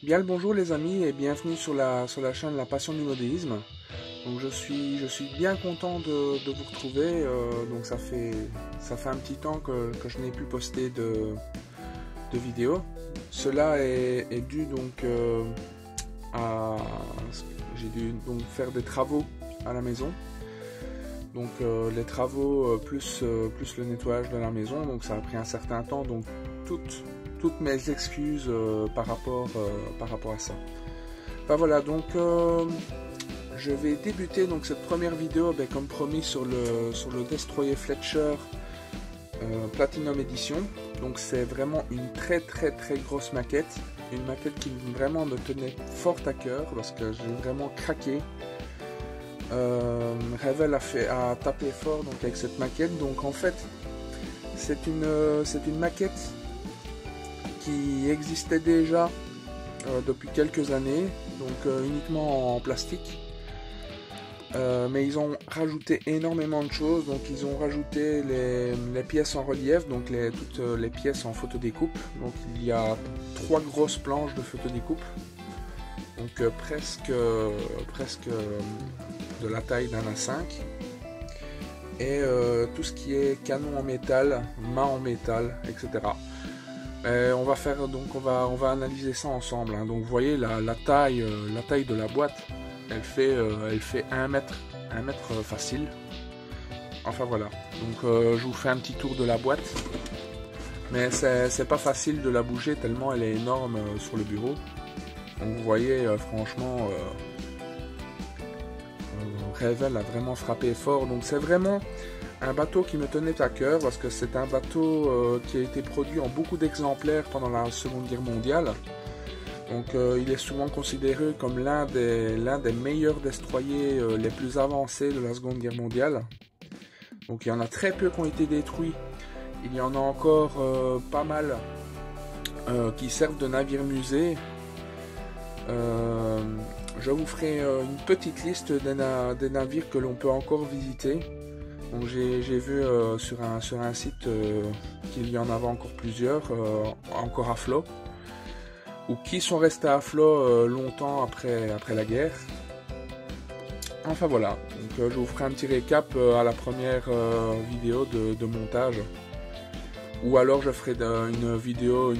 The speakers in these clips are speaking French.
Bien le bonjour les amis et bienvenue sur la chaîne La Passion du Modélisme. Donc je suis bien content de vous retrouver. Donc ça fait un petit temps que je n'ai plus posté de vidéos. Cela est dû donc à... J'ai dû donc faire des travaux à la maison. Donc les travaux plus le nettoyage de la maison, donc ça a pris un certain temps, donc toutes mes excuses par rapport à ça. Enfin voilà, donc je vais débuter donc cette première vidéo comme promis sur le Destroyer Fletcher Platinum Edition. Donc c'est vraiment une très grosse maquette, une maquette qui vraiment me tenait fort à cœur parce que j'ai vraiment craqué. Revell a tapé fort donc avec cette maquette. Donc en fait c'est une maquette qui existait déjà depuis quelques années, donc uniquement en plastique, mais ils ont rajouté énormément de choses. Donc ils ont rajouté les pièces en relief, donc toutes les pièces en photodécoupe. Donc il y a 3 grosses planches de photodécoupe, donc presque de la taille d'un A5, et tout ce qui est canon en métal, main en métal, etc. On va analyser ça ensemble, hein. Donc vous voyez la taille de la boîte, elle fait 1 mètre facile. Enfin voilà, donc je vous fais un petit tour de la boîte, mais c'est pas facile de la bouger tellement elle est énorme sur le bureau. Donc vous voyez franchement Revell a vraiment frappé fort. Donc c'est vraiment un bateau qui me tenait à cœur parce que c'est un bateau qui a été produit en beaucoup d'exemplaires pendant la Seconde Guerre mondiale. Donc il est souvent considéré comme l'un des meilleurs destroyers les plus avancés de la Seconde Guerre mondiale. Donc il y en a très peu qui ont été détruits. Il y en a encore pas mal qui servent de navire musée. Je vous ferai une petite liste des navires que l'on peut encore visiter. Donc j'ai vu sur un site qu'il y en avait encore plusieurs, encore à flot, ou qui sont restés à flot longtemps après la guerre. Enfin voilà, donc je vous ferai un petit récap à la première vidéo de montage, ou alors je ferai une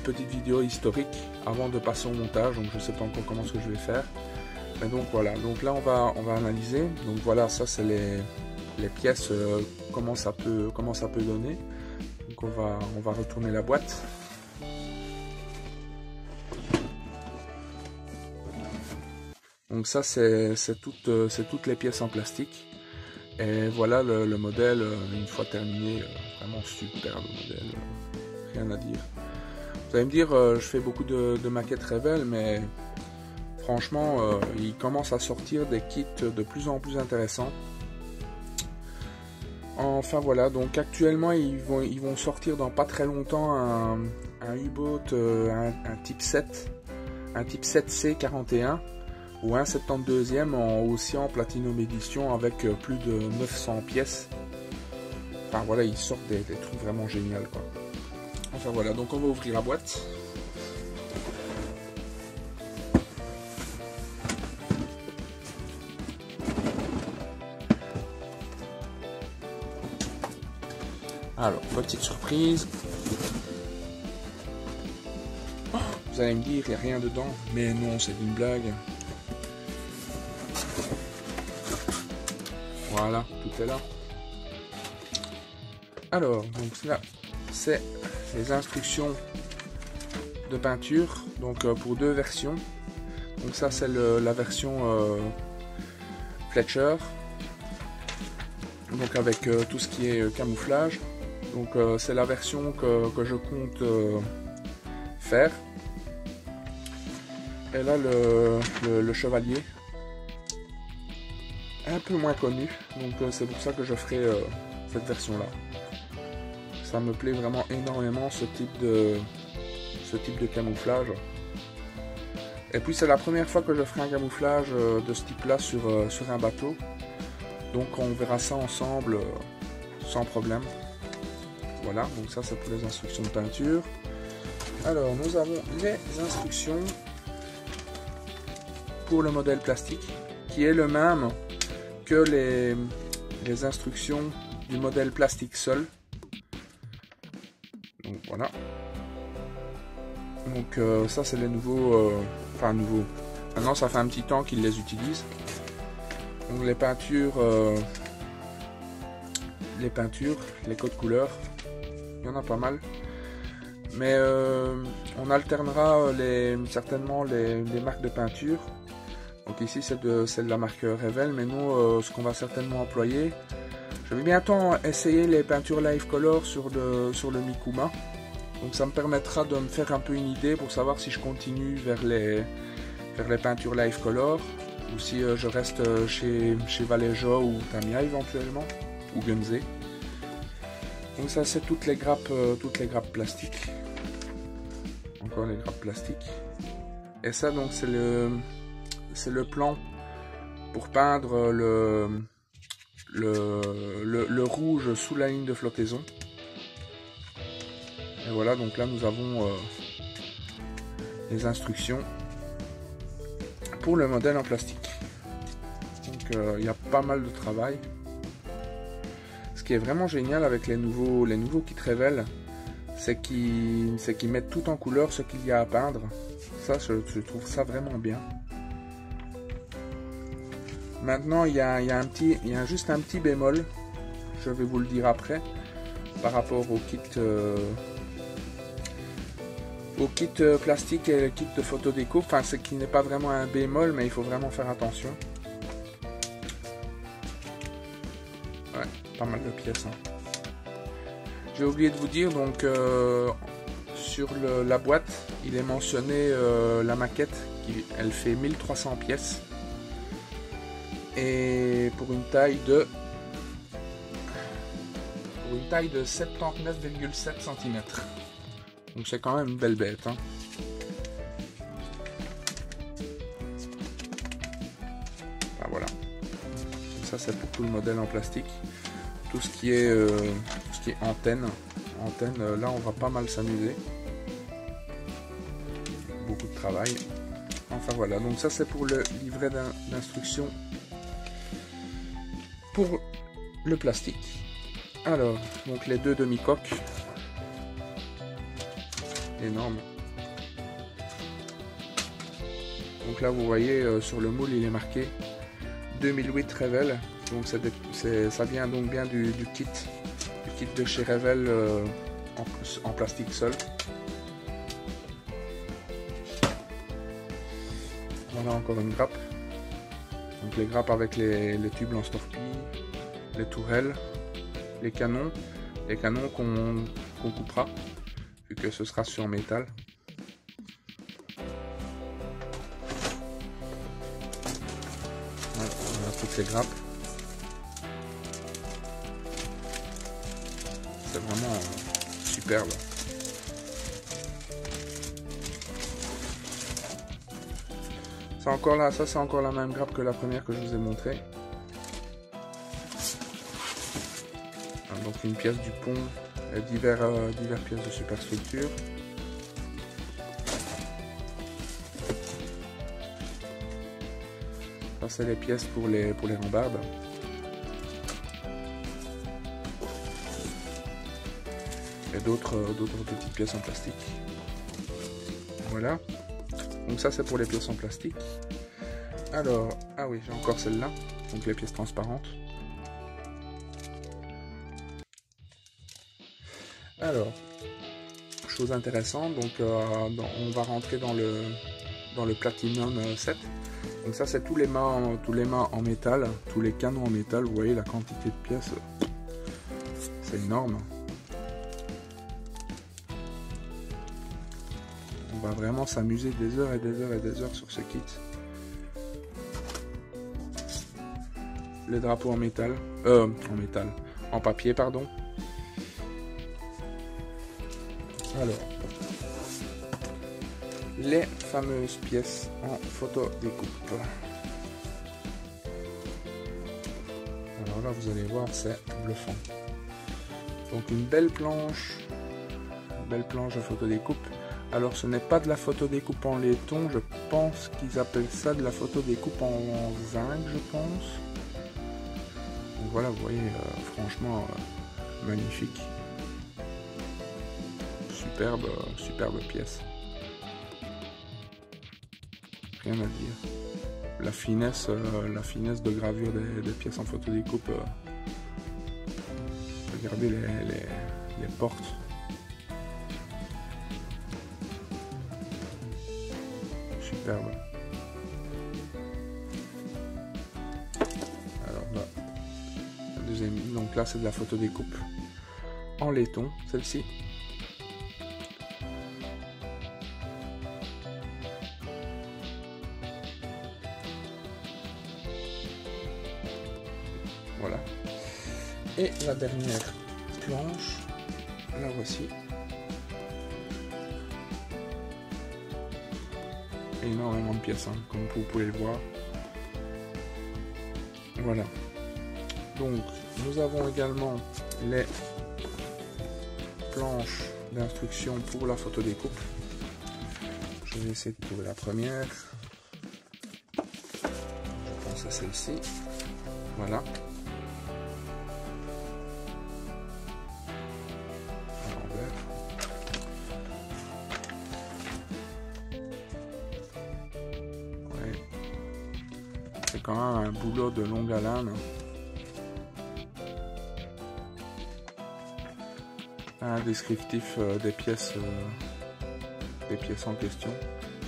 petite vidéo historique avant de passer au montage. Donc je ne sais pas encore comment ce que je vais faire. Mais donc voilà, donc là on va analyser. Donc voilà, ça c'est les pièces, comment ça peut donner. Donc on va retourner la boîte. Donc ça c'est toutes les pièces en plastique. Et voilà le modèle une fois terminé, vraiment superbe modèle, rien à dire. Vous allez me dire, je fais beaucoup de maquettes Revell, mais franchement ils commencent à sortir des kits de plus en plus intéressants. Enfin voilà, donc actuellement ils vont sortir dans pas très longtemps un U-boat, un type 7, un type 7C41 ou un 72e aussi en Platinum Edition avec plus de 900 pièces. Enfin voilà, ils sortent des trucs vraiment géniaux quoi. Enfin voilà, donc on va ouvrir la boîte. Alors, petite surprise. Oh, vous allez me dire, il n'y a rien dedans. Mais non, c'est une blague. Voilà, tout est là. Alors, donc là, c'est les instructions de peinture. Donc pour 2 versions. Donc ça, c'est la version Fletcher. Donc avec tout ce qui est camouflage. Donc c'est la version que je compte faire. Et là le chevalier, un peu moins connu, donc c'est pour ça que je ferai cette version là. Ça me plaît vraiment énormément ce type de camouflage. Et puis c'est la première fois que je ferai un camouflage de ce type là sur un bateau. Donc on verra ça ensemble sans problème. Voilà, donc ça c'est pour les instructions de peinture. Alors nous avons les instructions pour le modèle plastique, qui est le même que les instructions du modèle plastique seul. Donc voilà. Donc ça c'est les nouveaux, enfin nouveaux. Maintenant ça fait un petit temps qu'ils les utilisent. Donc les peintures, les codes couleurs, il y en a pas mal. Mais on alternera certainement les marques de peinture. Donc ici c'est de la marque Revell, mais nous ce qu'on va certainement employer, je vais bientôt essayer les peintures Life Color sur le Mikuma. Donc ça me permettra de me faire un peu une idée pour savoir si je continue vers les peintures Life Color ou si je reste chez Vallejo ou Tamiya éventuellement, ou Gunze. Donc ça c'est toutes les grappes plastiques. Encore les grappes plastiques. Et ça donc c'est le plan pour peindre le rouge sous la ligne de flottaison. Et voilà, donc là nous avons les instructions pour le modèle en plastique. Donc il y a pas mal de travail. Ce qui est vraiment génial avec les nouveaux kits Revell, c'est qu'ils mettent tout en couleur ce qu'il y a à peindre. Ça, je trouve ça vraiment bien. Maintenant, il y a juste un petit bémol, je vais vous le dire après, par rapport au kit plastique et le kit de photodécoupe. Enfin, c'est qu'il n'est pas vraiment un bémol, mais il faut vraiment faire attention. Ouais, pas mal de pièces. Hein. J'ai oublié de vous dire, donc sur la boîte, il est mentionné la maquette, elle fait 1300 pièces. Et pour une taille de 79,7 cm. Donc c'est quand même une belle bête. Hein. Ah, voilà. Ça c'est pour tout le modèle en plastique. Tout ce qui est antenne. Là on va pas mal s'amuser. Beaucoup de travail. Enfin voilà, donc ça c'est pour le livret d'instructions pour le plastique. Alors, donc les deux demi-coques. Énorme. Donc là vous voyez sur le moule il est marqué 2008 Revell. Donc ça vient donc bien du kit de chez Revell en plastique seul. On a encore une grappe. Donc les grappes avec les tubes lance-torpilles, les tourelles, les canons qu'on coupera vu que ce sera sur métal. Ouais, on a toutes les grappes. C'est vraiment superbe. Ça c'est encore la même grappe que la première que je vous ai montrée. Donc une pièce du pont et divers pièces de superstructure. Ça c'est les pièces pour les rambardes. Et d'autres petites pièces en plastique. Voilà. Donc ça c'est pour les pièces en plastique. Alors, ah oui, j'ai encore celle-là. Donc les pièces transparentes. Alors, chose intéressante, donc on va rentrer dans le Platinum 7. Donc ça c'est tous les mâts en métal, tous les canons en métal. Vous voyez la quantité de pièces, c'est énorme. On va vraiment s'amuser des heures et des heures et des heures sur ce kit. Les drapeaux en métal, en papier pardon. Alors, les fameuses pièces en photo découpe. Alors là, vous allez voir, c'est bluffant. Donc une belle planche de photo découpe Alors ce n'est pas de la photo découpe en laiton, je pense qu'ils appellent ça de la photo découpe en zinc, je pense. Donc voilà, vous voyez, franchement, magnifique. Superbe, superbe pièce. Rien à dire. La finesse de gravure des pièces en photo découpe. Regardez les portes. Superbe. Alors là, la deuxième, donc là c'est de la photo découpe en laiton, celle-ci. Voilà. Et la dernière planche, la voici. Énormément de pièces, hein, comme vous pouvez le voir. Voilà. Donc, nous avons également les planches d'instruction pour la photo découpe. Je vais essayer de trouver la première. Je pense à celle-ci. Voilà. C'est quand même un boulot de longue haleine. Un descriptif des pièces en question.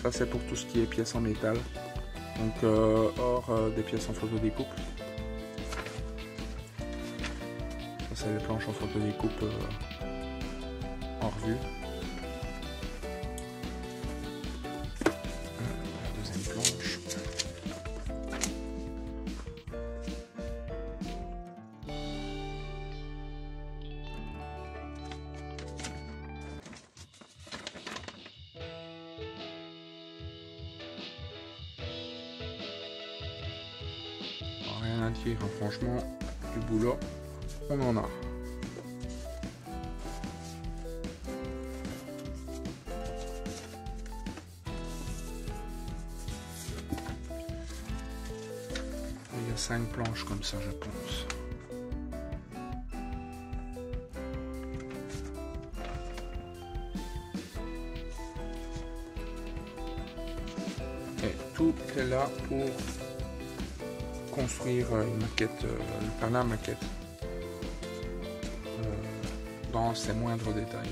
Ça c'est pour tout ce qui est pièces en métal. Donc hors des pièces en photo découpe. Ça c'est les planches en photo découpe en revue. La deuxième planche. Rien à dire, hein, franchement, du boulot, on en a. Il y a 5 planches comme ça, je pense. Et tout est là pour construire une maquette, la maquette dans ses moindres détails.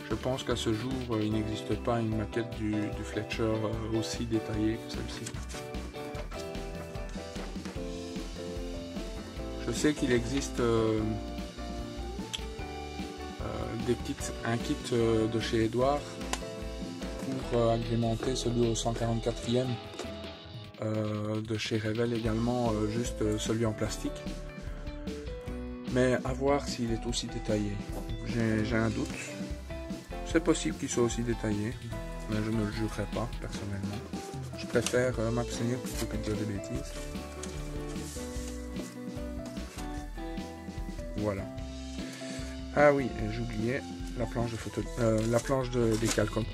Je pense qu'à ce jour, il n'existe pas une maquette du Fletcher aussi détaillée que celle-ci. Je sais qu'il existe un kit de chez Edouard pour agrémenter celui au 144e. De chez Revell également, juste celui en plastique, mais à voir s'il est aussi détaillé. J'ai un doute. C'est possible qu'il soit aussi détaillé, mais je ne le jurerai pas personnellement. Je préfère m'abstenir plutôt que de dire des bêtises. Voilà. Ah oui, j'oubliais la planche de photo, la planche de décalcomanie.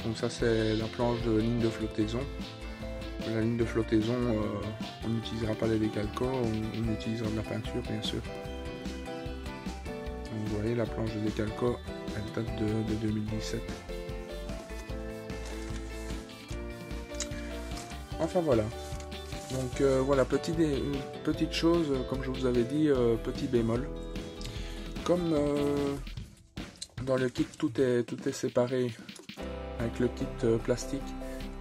Donc ça c'est la planche de ligne de flottaison. La ligne de flottaison, on n'utilisera pas les décalcos, on utilisera de la peinture bien sûr. Donc vous voyez la planche de décalco, elle date de 2017. Enfin voilà. Donc voilà, petite chose, comme je vous avais dit, petit bémol. Comme dans le kit tout est séparé avec le kit plastique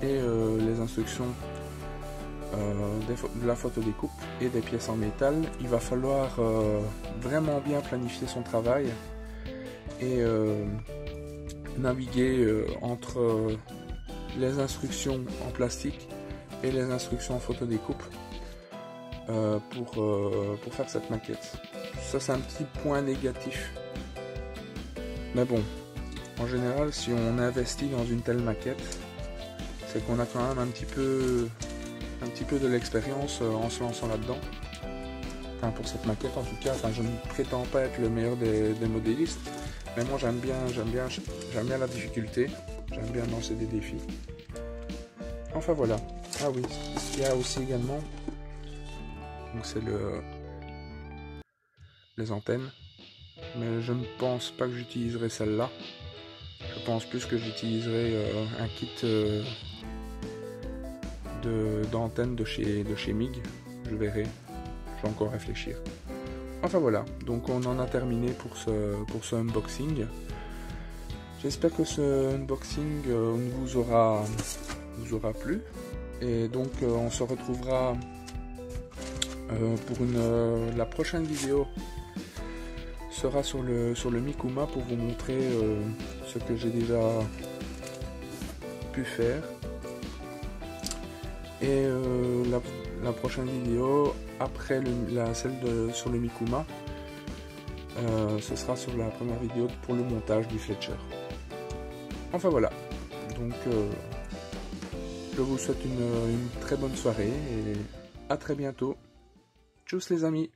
et les instructions de la photo découpe et des pièces en métal, il va falloir vraiment bien planifier son travail et naviguer entre les instructions en plastique et les instructions en photo découpe pour faire cette maquette. Ça c'est un petit point négatif, mais bon, en général si on investit dans une telle maquette, c'est qu'on a quand même un petit peu de l'expérience en se lançant là-dedans. enfin pour cette maquette en tout cas. Enfin, je ne prétends pas être le meilleur des modélistes, mais moi j'aime bien la difficulté, j'aime bien lancer des défis. Enfin voilà. Ah oui, il y a aussi également, donc c'est les antennes, mais je ne pense pas que j'utiliserai celle-là. Je pense plus que j'utiliserai un kit d'antennes de chez MIG. Je verrai, je vais encore réfléchir. Enfin voilà, donc on en a terminé pour ce unboxing. J'espère que ce unboxing vous aura plu. Et donc on se retrouvera pour la prochaine vidéo sera sur le Mikuma pour vous montrer ce que j'ai déjà pu faire. Et la prochaine vidéo après celle sur le Mikuma, ce sera sur la première vidéo pour le montage du Fletcher. Enfin voilà, donc je vous souhaite une très bonne soirée et à très bientôt. Tchuss les amis.